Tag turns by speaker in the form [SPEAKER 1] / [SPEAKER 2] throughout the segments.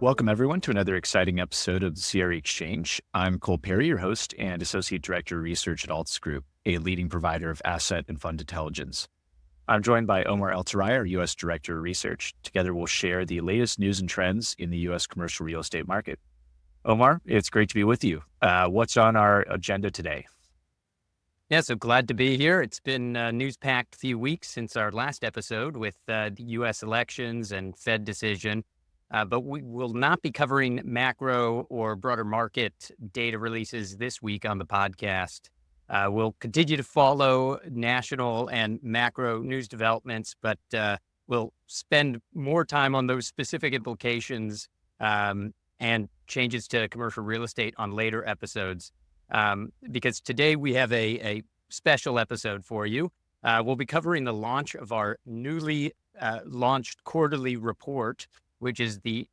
[SPEAKER 1] Welcome, everyone, to another exciting episode of the CRE Exchange. I'm Cole Perry, your host and Associate Director of Research at Alts Group, a leading provider of asset and fund intelligence. I'm joined by Omar El-Tarai, our U.S. Director of Research. Together, we'll share the latest news and trends in the U.S. commercial real estate market. Omar, it's great to be with you. What's on our agenda today?
[SPEAKER 2] Yeah, so glad to be here. It's been a news-packed few weeks since our last episode with the U.S. elections and Fed decision. But we will not be covering macro or broader market data releases this week on the podcast. We'll continue to follow national and macro news developments, but we'll spend more time on those specific implications and changes to commercial real estate on later episodes. Because today we have a special episode for you. We'll be covering the launch of our newly launched quarterly report, which is the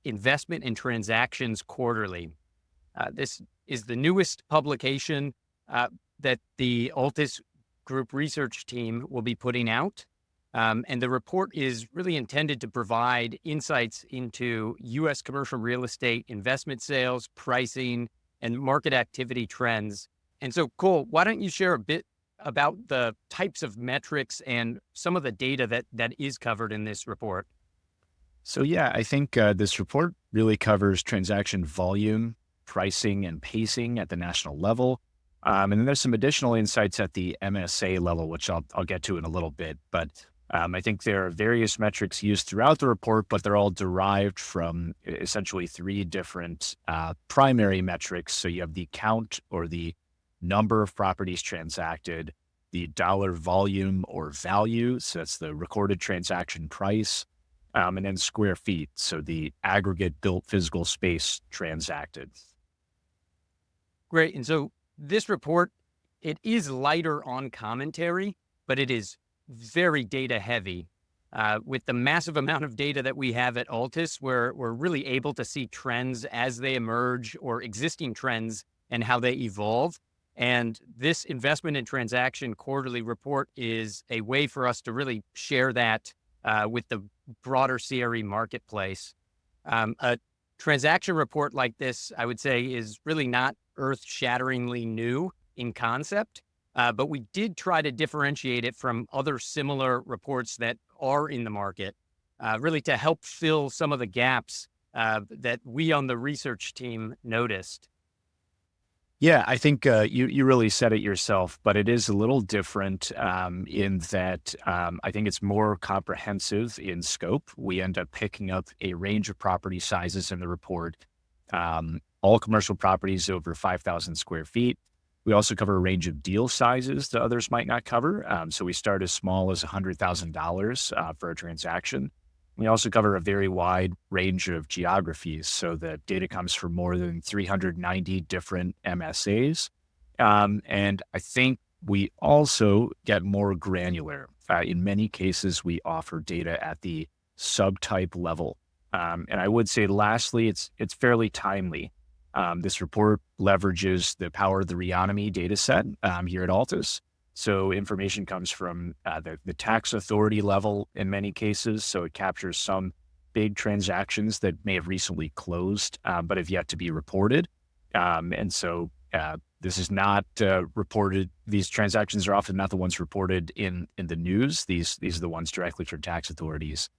[SPEAKER 2] Investment and Transactions Quarterly. This is the newest publication that the Altus Group research team will be putting out. And the report is really intended to provide insights into U.S. commercial real estate investment sales, pricing, and market activity trends. And so, Cole, why don't you share a bit about the types of metrics and some of the data that is covered in this report?
[SPEAKER 1] So, I think this report really covers transaction volume, pricing, and pacing at the national level. And then there's some additional insights at the MSA level, which I'll get to in a little bit. But I think there are various metrics used throughout the report, but they're all derived from essentially three different primary metrics. So you have the count or the number of properties transacted, the dollar volume or value, so that's the recorded transaction price, and then square feet, so the aggregate built physical space transacted.
[SPEAKER 2] Great. And so this report, it is lighter on commentary, but it is very data heavy. With the massive amount of data that we have at Altus, we're really able to see trends as they emerge or existing trends and how they evolve. And this Investment and Transaction Quarterly Report is a way for us to really share that with the broader CRE marketplace. A transaction report like this, I would say, is really not earth-shatteringly new in concept, but we did try to differentiate it from other similar reports that are in the market, really to help fill some of the gaps that we on the research team noticed.
[SPEAKER 1] Yeah, I think you really said it yourself, but it is a little different in that I think it's more comprehensive in scope. We end up picking up a range of property sizes in the report, all commercial properties over 5,000 square feet. We also cover a range of deal sizes that others might not cover. So we start as small as $100,000 for a transaction. We also cover a very wide range of geographies. So the data comes from more than 390 different MSAs. And I think we also get more granular. In many cases, we offer data at the subtype level. And I would say, lastly, it's fairly timely. This report leverages the power of the Reonomy data set here at Altus. So information comes from the tax authority level in many cases. So it captures some big transactions that may have recently closed, but have yet to be reported. And so this is not reported. These transactions are often not the ones reported in the news. These are the ones directly from tax authorities.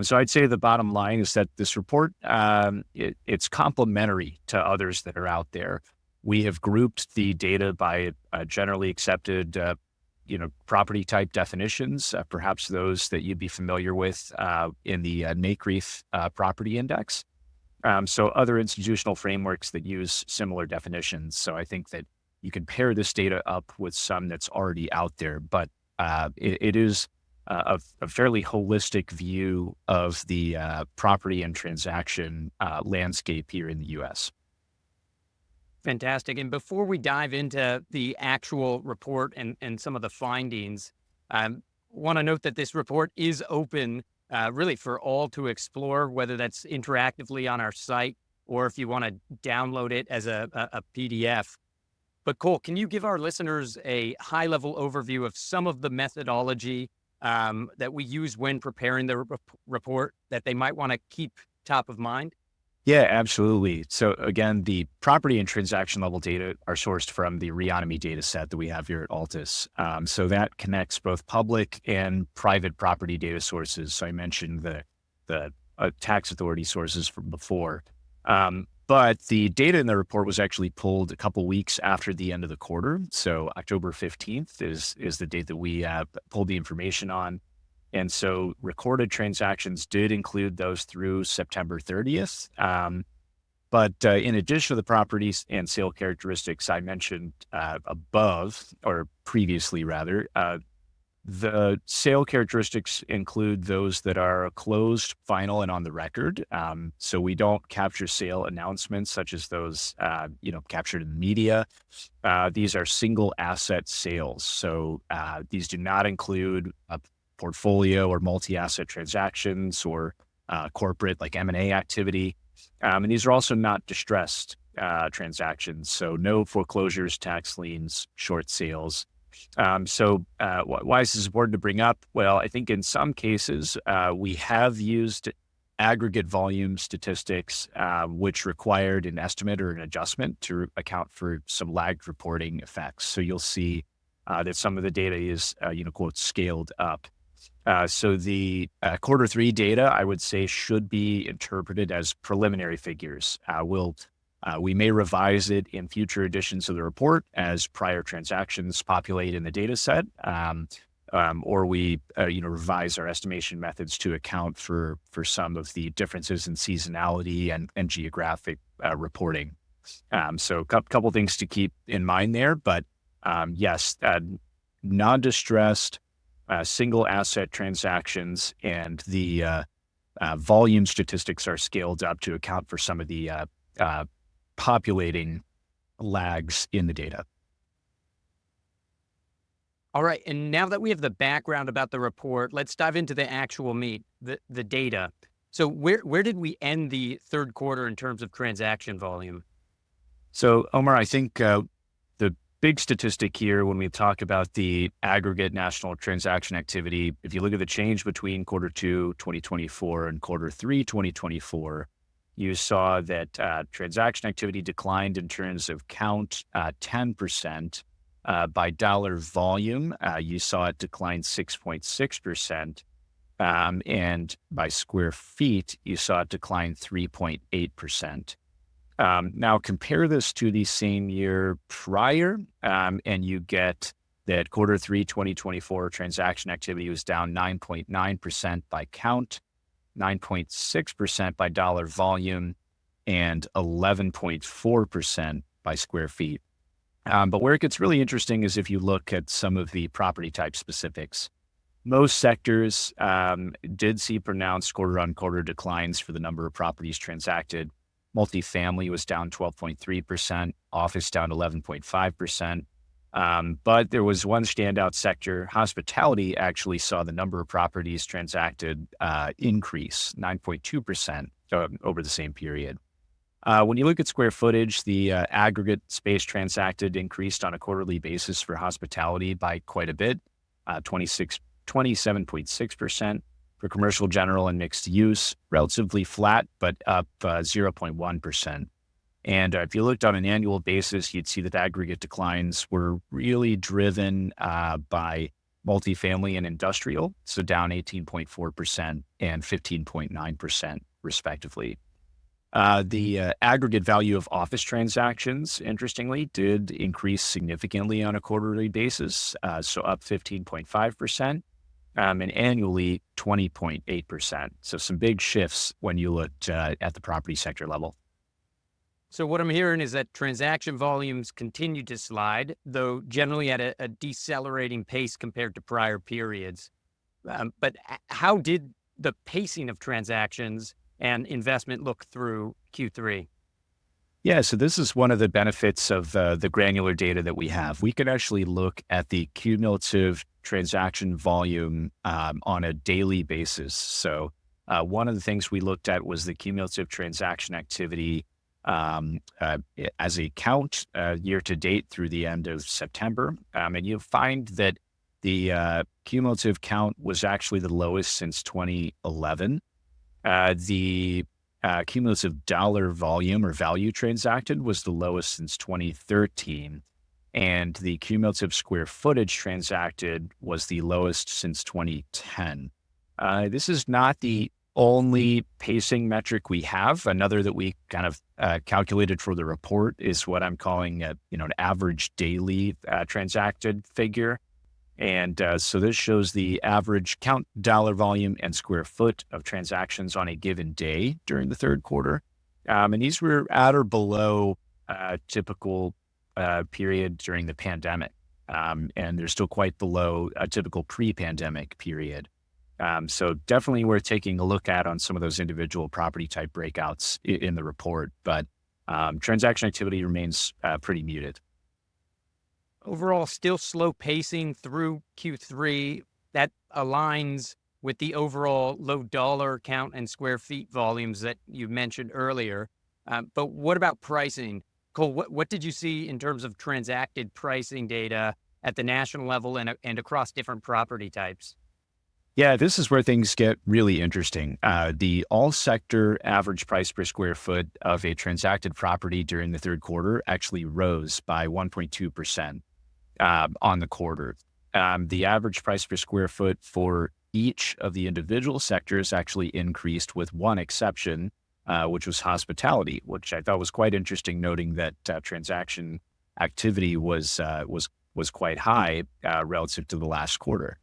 [SPEAKER 1] So I'd say the bottom line is that this report, it's complementary to others that are out there. We have grouped the data by generally accepted, property type definitions, perhaps those that you'd be familiar with in the NCREIF property index. So other institutional frameworks that use similar definitions. So I think that you can pair this data up with some that's already out there, but it is a fairly holistic view of the property and transaction landscape here in the U.S.
[SPEAKER 2] Fantastic. And before we dive into the actual report and some of the findings, I want to note that this report is open really for all to explore, whether that's interactively on our site or if you want to download it as a PDF. But Cole, can you give our listeners a high-level overview of some of the methodology that we use when preparing the report that they might want to keep top of mind?
[SPEAKER 1] Yeah, absolutely. So again, the property and transaction level data are sourced from the Reonomy data set that we have here at Altus. So that connects both public and private property data sources. So I mentioned the tax authority sources from before. But the data in the report was actually pulled a couple weeks after the end of the quarter. So October 15th is the date that we pulled the information on. And so recorded transactions did include those through September 30th. But in addition to the properties and sale characteristics I mentioned above, or previously rather, the sale characteristics include those that are closed, final, and on the record. So we don't capture sale announcements such as those, captured in the media. These are single asset sales. So these do not include a portfolio or multi-asset transactions or corporate like M&A activity. And these are also not distressed transactions. So no foreclosures, tax liens, short sales. Why is this important to bring up? Well, I think in some cases, we have used aggregate volume statistics, which required an estimate or an adjustment to account for some lagged reporting effects. So you'll see that some of the data is, quote, scaled up. So the quarter three data, I would say, should be interpreted as preliminary figures. We may revise it in future editions of the report as prior transactions populate in the data set, or we revise our estimation methods to account for some of the differences in seasonality and geographic reporting. So a couple things to keep in mind there, but yes, non-distressed single asset transactions and the volume statistics are scaled up to account for some of the populating lags in the data.
[SPEAKER 2] All right. And now that we have the background about the report, let's dive into the actual meat, the data. So where did we end the third quarter in terms of transaction volume?
[SPEAKER 1] So Omar, I think the big statistic here when we talk about the aggregate national transaction activity, if you look at the change between quarter two 2024 and quarter three 2024, you saw that transaction activity declined in terms of count 10%. By dollar volume, you saw it decline 6.6%. And by square feet, you saw it decline 3.8%. Now compare this to the same year prior, and you get that quarter three 2024 transaction activity was down 9.9% by count, 9.6% by dollar volume, and 11.4% by square feet. But where it gets really interesting is if you look at some of the property type specifics. Most sectors did see pronounced quarter-on-quarter declines for the number of properties transacted. Multifamily was down 12.3%, office down 11.5%. But there was one standout sector. Hospitality actually saw the number of properties transacted increase 9.2% over the same period. When you look at square footage, the aggregate space transacted increased on a quarterly basis for hospitality by quite a bit, 27.6%. For commercial, general, and mixed use, relatively flat, but up 0.1%. And if you looked on an annual basis, you'd see that aggregate declines were really driven by multifamily and industrial, so down 18.4% and 15.9% respectively. The aggregate value of office transactions, interestingly, did increase significantly on a quarterly basis, so up 15.5%. And annually 20.8%. So some big shifts when you looked at the property sector level.
[SPEAKER 2] So what I'm hearing is that transaction volumes continue to slide, though generally at a decelerating pace compared to prior periods. But how did the pacing of transactions and investment look through Q3?
[SPEAKER 1] Yeah, so this is one of the benefits of the granular data that we have. We can actually look at the cumulative transaction volume on a daily basis. So one of the things we looked at was the cumulative transaction activity as a count year to date through the end of September. And you find that the cumulative count was actually the lowest since 2011. The cumulative dollar volume or value transacted was the lowest since 2013. And the cumulative square footage transacted was the lowest since 2010. This is not the only pacing metric we have. Another that we kind of calculated for the report is what I'm calling an average daily transacted figure. And so this shows the average count dollar volume and square foot of transactions on a given day during the third quarter. And these were at or below typical period during the pandemic. And they're still quite below a typical pre-pandemic period. So definitely worth taking a look at on some of those individual property type breakouts in the report. But transaction activity remains pretty muted.
[SPEAKER 2] Overall, still slow pacing through Q3. That aligns with the overall low dollar count and square feet volumes that you mentioned earlier. But what about pricing? Cole, what did you see in terms of transacted pricing data at the national level and across different property types?
[SPEAKER 1] Yeah, this is where things get really interesting. The all sector average price per square foot of a transacted property during the third quarter actually rose by 1.2%. On the quarter. The average price per square foot for each of the individual sectors actually increased with one exception, which was hospitality, which I thought was quite interesting, noting that transaction activity was quite high relative to the last quarter.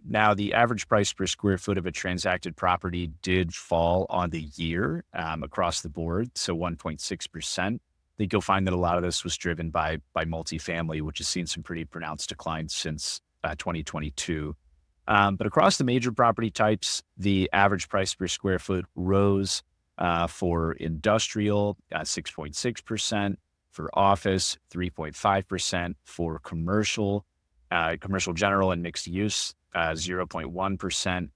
[SPEAKER 1] Now, the average price per square foot of a transacted property did fall on the year across the board, so 1.6%. I think you'll find that a lot of this was driven by multifamily, which has seen some pretty pronounced declines since 2022. But across the major property types, the average price per square foot rose for industrial, 6.6%, for office, 3.5%, for commercial general and mixed use, 0.1%.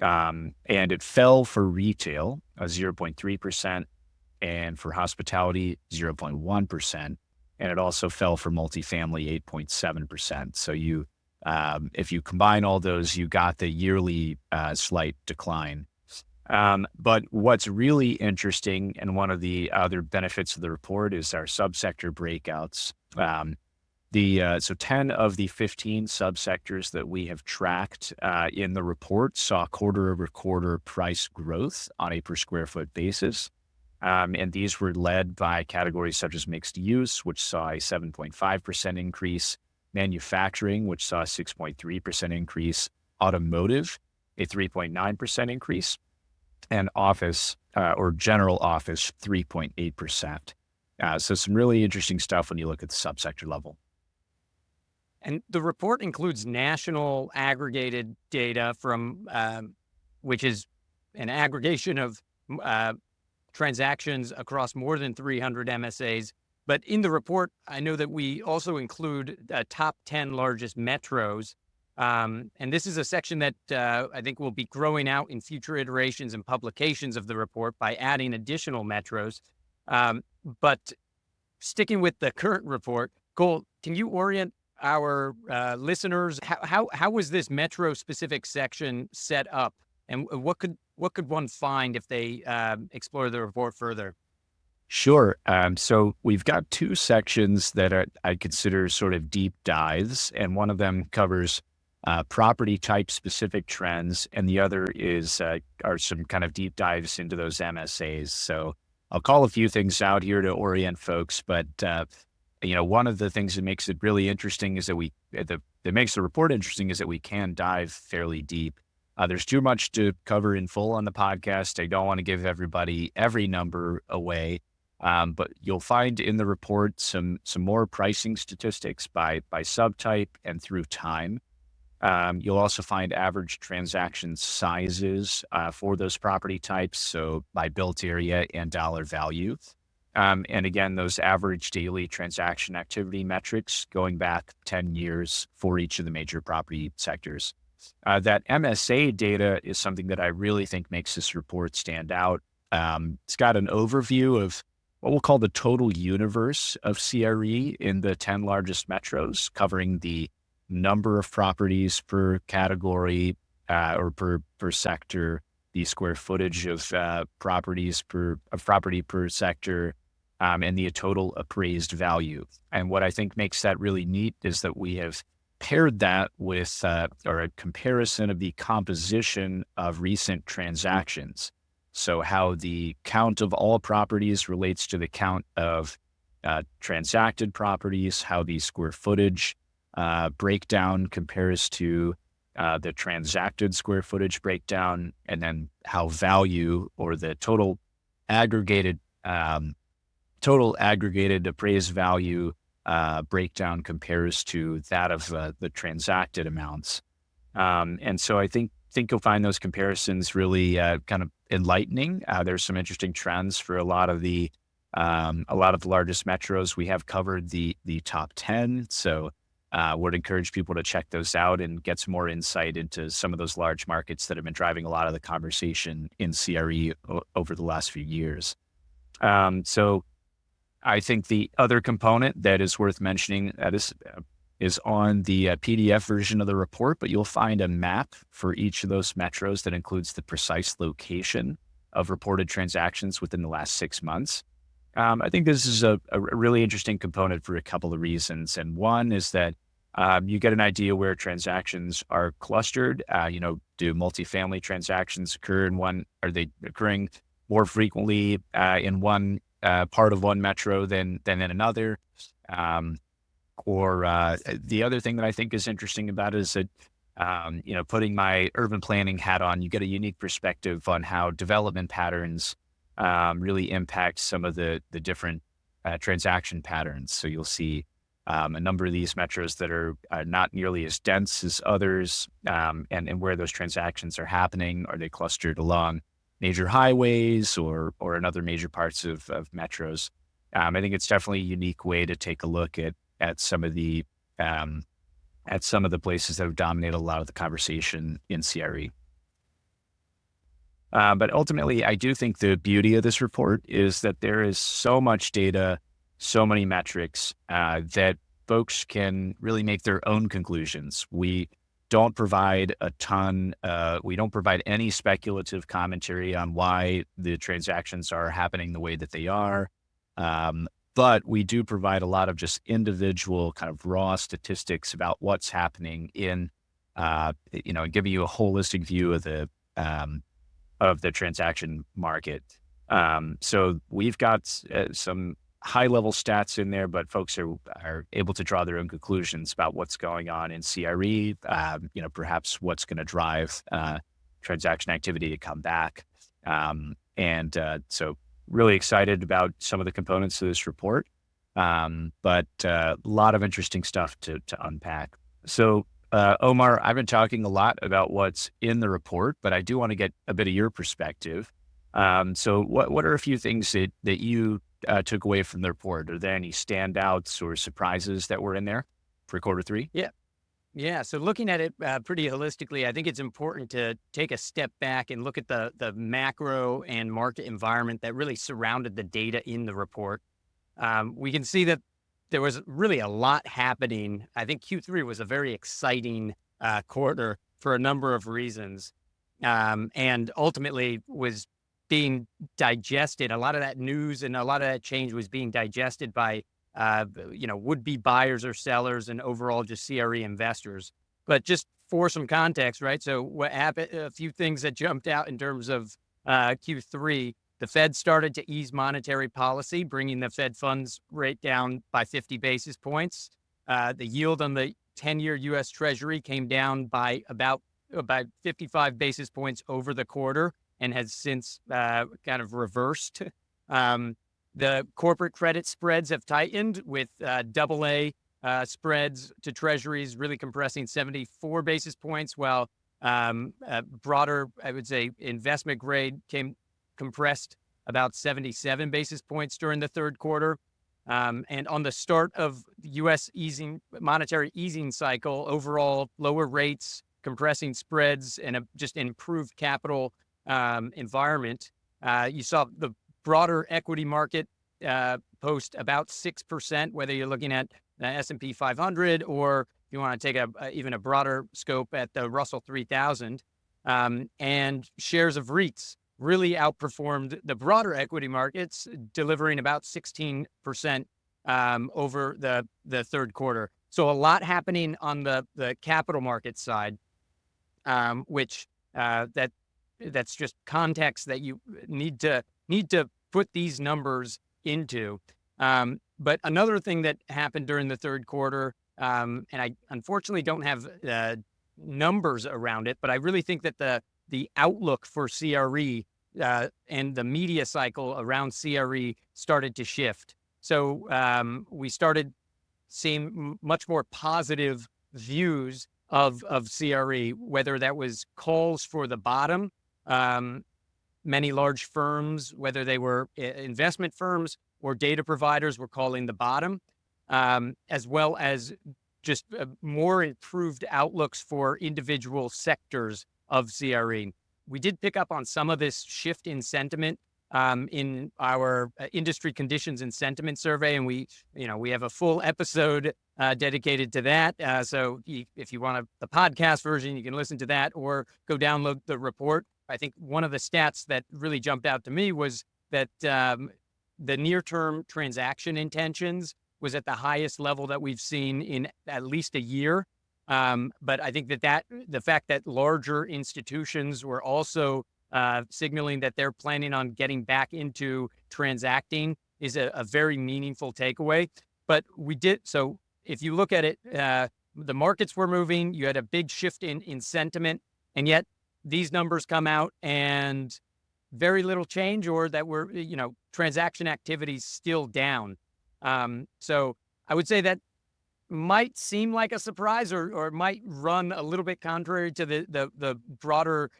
[SPEAKER 1] And it fell for retail, 0.3%. And for hospitality, 0.1%. And it also fell for multifamily, 8.7%. So if you combine all those, you got the yearly slight decline. But what's really interesting, and one of the other benefits of the report, is our subsector breakouts. So 10 of the 15 subsectors that we have tracked in the report saw quarter over quarter price growth on a per square foot basis. And these were led by categories such as mixed use, which saw a 7.5% increase, manufacturing, which saw a 6.3% increase, automotive, a 3.9% increase, and office or general office, 3.8%. So some really interesting stuff when you look at the subsector level.
[SPEAKER 2] And the report includes national aggregated data from, which is an aggregation of transactions across more than 300 MSAs. But in the report, I know that we also include the top 10 largest metros. And this is a section that I think will be growing out in future iterations and publications of the report by adding additional metros. But sticking with the current report, Cole, can you orient our listeners? How was this metro-specific section set up? And what could one find if they explore the report further?
[SPEAKER 1] Sure. So we've got two sections that I consider sort of deep dives, and one of them covers property type specific trends, and the other are some kind of deep dives into those MSAs. So I'll call a few things out here to orient folks, but one of the things that makes it really interesting is that makes the report interesting is that we can dive fairly deep. There's too much to cover in full on the podcast. I don't want to give everybody every number away, but you'll find in the report some more pricing statistics by subtype and through time. You'll also find average transaction sizes for those property types, so by built area and dollar value. And again, those average daily transaction activity metrics going back 10 years for each of the major property sectors. That MSA data is something that I really think makes this report stand out. It's got an overview of what we'll call the total universe of CRE in the 10 largest metros, covering the number of properties per category or per sector, the square footage of property per sector, and the total appraised value. And what I think makes that really neat is that we have paired that with or a comparison of the composition of recent transactions. So how the count of all properties relates to the count of transacted properties, how the square footage breakdown compares to the transacted square footage breakdown, and then how value or the aggregated total aggregated appraised value breakdown compares to that of the transacted amounts. And so I think you'll find those comparisons really kind of enlightening. There's some interesting trends for a lot of the largest metros. We have covered the top 10. So would encourage people to check those out and get some more insight into some of those large markets that have been driving a lot of the conversation in CRE over the last few years. So I think the other component that is worth mentioning is on the PDF version of the report, but you'll find a map for each of those metros that includes the precise location of reported transactions within the last 6 months. I think this is a really interesting component for a couple of reasons. And one is that you get an idea where transactions are clustered. Do multifamily transactions occur in one? Are they occurring more frequently in one part of one metro than in another? Or the other thing that I think is interesting about it is that, putting my urban planning hat on, you get a unique perspective on how development patterns really impact some of the different transaction patterns. So you'll see a number of these metros that are not nearly as dense as others, and where those transactions are happening. Are they clustered along major highways or in other major parts of metros? I think it's definitely a unique way to take a look at some of the places that have dominated a lot of the conversation in CRE. But ultimately, I do think the beauty of this report is that there is so much data, so many metrics that folks can really make their own conclusions. We don't provide we don't provide any speculative commentary on why the transactions are happening the way that they are. But we do provide a lot of just individual kind of raw statistics about what's happening in, giving you a holistic view of the transaction market. So we've got some high-level stats in there, but folks are able to draw their own conclusions about what's going on in CRE, perhaps what's going to drive transaction activity to come back. So really excited about some of the components of this report, but a lot of interesting stuff to unpack. So Omar, I've been talking a lot about what's in the report, but I do want to get a bit of your perspective. So what are a few things that you took away from the report? Are there any standouts or surprises that were in there for quarter three?
[SPEAKER 2] Yeah. So looking at it pretty holistically, I think it's important to take a step back and look at the macro and market environment that really surrounded the data in the report. We can see that there was really a lot happening. I think Q3 was a very exciting quarter for a number of reasons, and ultimately was being digested. A lot of that news and a lot of that change was being digested by would-be buyers or sellers and overall just CRE investors. But just for some context, right? So what happened, a few things that jumped out in terms of Q3, the Fed started to ease monetary policy, bringing the Fed funds rate down by 50 basis points. The yield on the 10-year U.S. Treasury came down by about 55 basis points over the quarter and has since kind of reversed. The corporate credit spreads have tightened with AA spreads to treasuries really compressing 74 basis points, while broader, I would say, investment grade compressed about 77 basis points during the third quarter. And on the start of the U.S. monetary easing cycle, overall lower rates, compressing spreads, and just improved capital environment, you saw the broader equity market post about 6%, whether you're looking at the S&P 500 or if you want to take even a broader scope at the Russell 3000. And shares of REITs really outperformed the broader equity markets, delivering about 16% over the third quarter. So a lot happening on the capital market side, which that's just context that you need to put these numbers into. But another thing that happened during the third quarter, and I unfortunately don't have numbers around it, but I really think that the outlook for CRE and the media cycle around CRE started to shift. So we started seeing much more positive views of CRE, whether that was calls for the bottom. Many large firms, whether they were investment firms or data providers, were calling the bottom, as well as just more improved outlooks for individual sectors of CRE. We did pick up on some of this shift in sentiment in our industry conditions and sentiment survey, and we have a full episode dedicated to that. So if you want the podcast version, you can listen to that or go download the report. I think one of the stats that really jumped out to me was that the near-term transaction intentions was at the highest level that we've seen in at least a year. But I think that the fact that larger institutions were also signaling that they're planning on getting back into transacting is a very meaningful takeaway. But so if you look at it, the markets were moving, you had a big shift in sentiment, and yet these numbers come out and very little change, or that we're, transaction activity still down. So I would say that might seem like a surprise, or might run a little bit contrary to the broader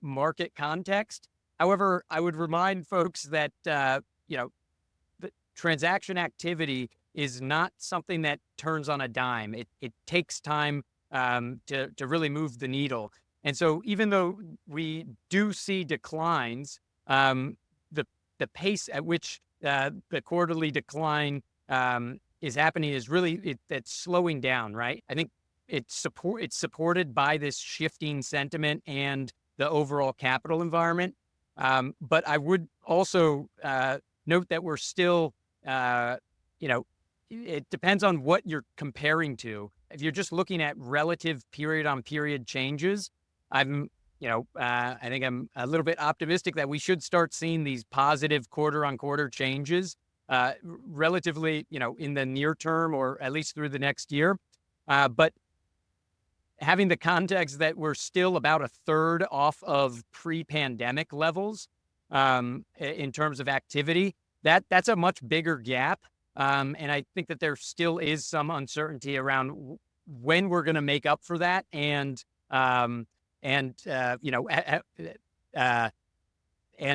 [SPEAKER 2] market context. However, I would remind folks that the transaction activity is not something that turns on a dime. It takes time to really move the needle. And so even though we do see declines, the pace at which the quarterly decline is happening is really it's slowing down, right? I think it's supported by this shifting sentiment and the overall capital environment. But I would also note that we're still, it depends on what you're comparing to. If you're just looking at relative period-on-period changes, I think I'm a little bit optimistic that we should start seeing these positive quarter-on-quarter changes relatively, in the near term, or at least through the next year. But having the context that we're still about a third off of pre-pandemic levels in terms of activity, that's a much bigger gap. And I think that there still is some uncertainty around when we're going to make up for that, and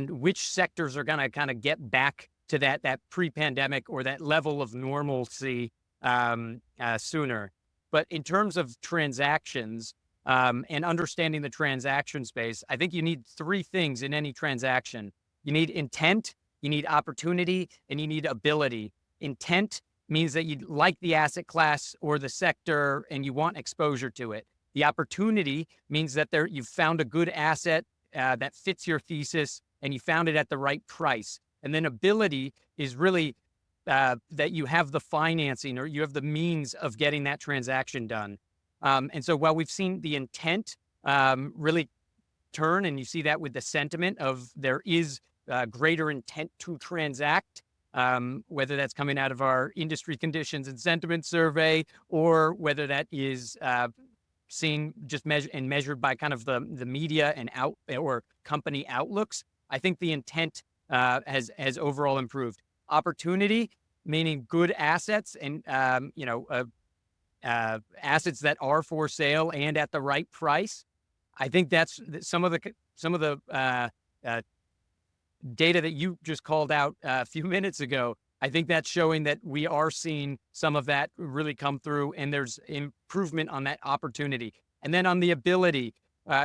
[SPEAKER 2] which sectors are going to kind of get back to that pre-pandemic or that level of normalcy sooner. But in terms of transactions and understanding the transaction space, I think you need three things in any transaction. You need intent, you need opportunity, and you need ability. Intent means that you like the asset class or the sector and you want exposure to it. The opportunity means that you've found a good asset that fits your thesis and you found it at the right price. And then ability is really that you have the financing or you have the means of getting that transaction done. And so while we've seen the intent really turn, and you see that with the sentiment of there is greater intent to transact, whether that's coming out of our industry conditions and sentiment survey, or whether that is seen just measured by kind of the media and or company outlooks, I think the intent has overall improved. Opportunity, meaning good assets and assets that are for sale and at the right price. I think that's some of the data that you just called out a few minutes ago. I think that's showing that we are seeing some of that really come through, and there's improvement on that opportunity. And then on the ability,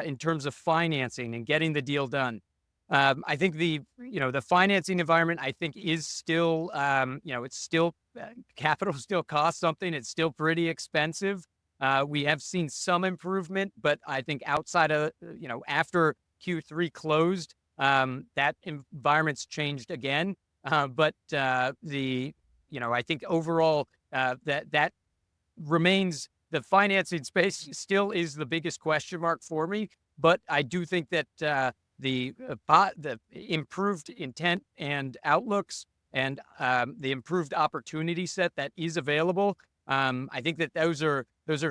[SPEAKER 2] in terms of financing and getting the deal done, I think the financing environment, I think, is still, it's still capital still costs something. It's still pretty expensive. We have seen some improvement, but I think outside of, after Q3 closed, that environment's changed again. I think overall, that remains the financing space still is the biggest question mark for me. But I do think that the improved intent and outlooks and the improved opportunity set that is available, I think that those are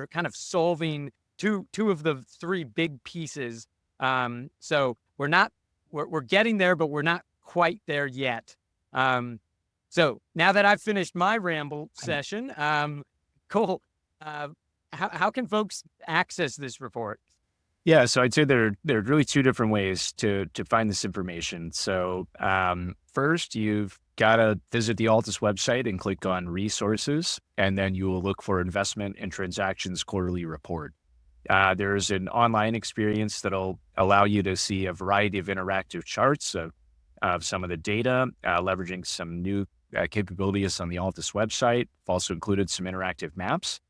[SPEAKER 2] kind of solving two of the three big pieces. So we're getting there, but we're not quite there yet. So now that I've finished my ramble session, Cole, how can folks access this report?
[SPEAKER 1] Yeah, so I'd say there are really two different ways to find this information. So first, you've got to visit the Altus website and click on Resources, and then you will look for Investment and Transactions Quarterly Report. There's an online experience that'll allow you to see a variety of interactive charts of some of the data, leveraging some new capabilities on the Altus website. I've also included some interactive maps.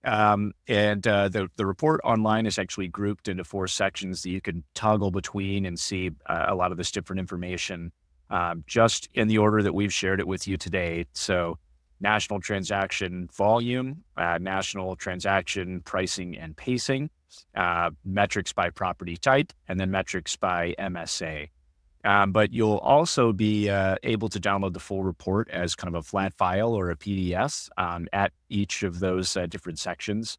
[SPEAKER 1] The report online is actually grouped into 4 sections that you can toggle between and see a lot of this different information just in the order that we've shared it with you today. So national transaction volume, national transaction pricing and pacing, metrics by property type, and then metrics by MSA. But you'll also be able to download the full report as kind of a flat file or a PDF at each of those different sections.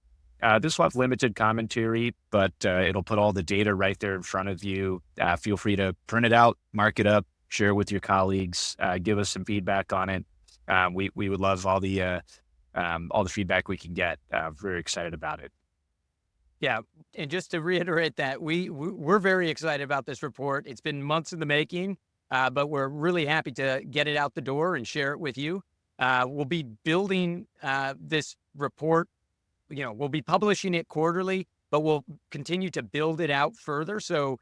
[SPEAKER 1] This will have limited commentary, but it'll put all the data right there in front of you. Feel free to print it out, mark it up, share it with your colleagues, give us some feedback on it. We would love all the feedback we can get. Very excited about it.
[SPEAKER 2] Yeah, and just to reiterate that, we're very excited about this report. It's been months in the making, but we're really happy to get it out the door and share it with you. We'll be building this report. We'll be publishing it quarterly, but we'll continue to build it out further. So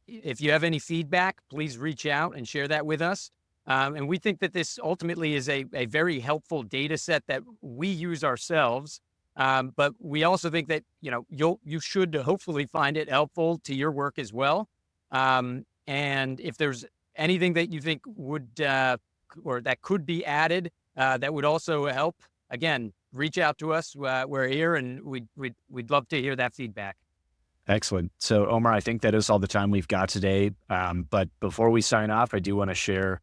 [SPEAKER 2] if you have any feedback, please reach out and share that with us. And we think that this ultimately is a very helpful data set that we use ourselves. But we also think that, you should hopefully find it helpful to your work as well. And if there's anything that you think would, or that could be added, that would also help, again, reach out to us. We're here and we'd love to hear that feedback.
[SPEAKER 1] Excellent. So Omar, I think that is all the time we've got today. But before we sign off, I do want to share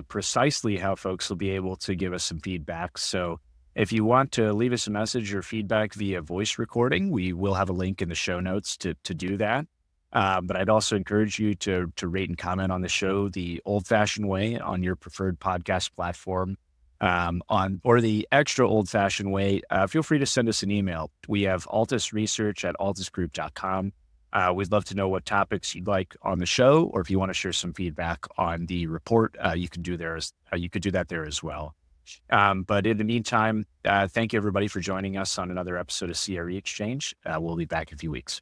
[SPEAKER 1] precisely how folks will be able to give us some feedback. So if you want to leave us a message or feedback via voice recording, we will have a link in the show notes to do that. But I'd also encourage you to rate and comment on the show the old-fashioned way on your preferred podcast platform, or the extra old-fashioned way. Feel free to send us an email. We have altusresearch@altusgroup.com. We'd love to know what topics you'd like on the show, or if you want to share some feedback on the report, you can do that there as well. But in the meantime, thank you everybody for joining us on another episode of CRE Exchange. We'll be back in a few weeks.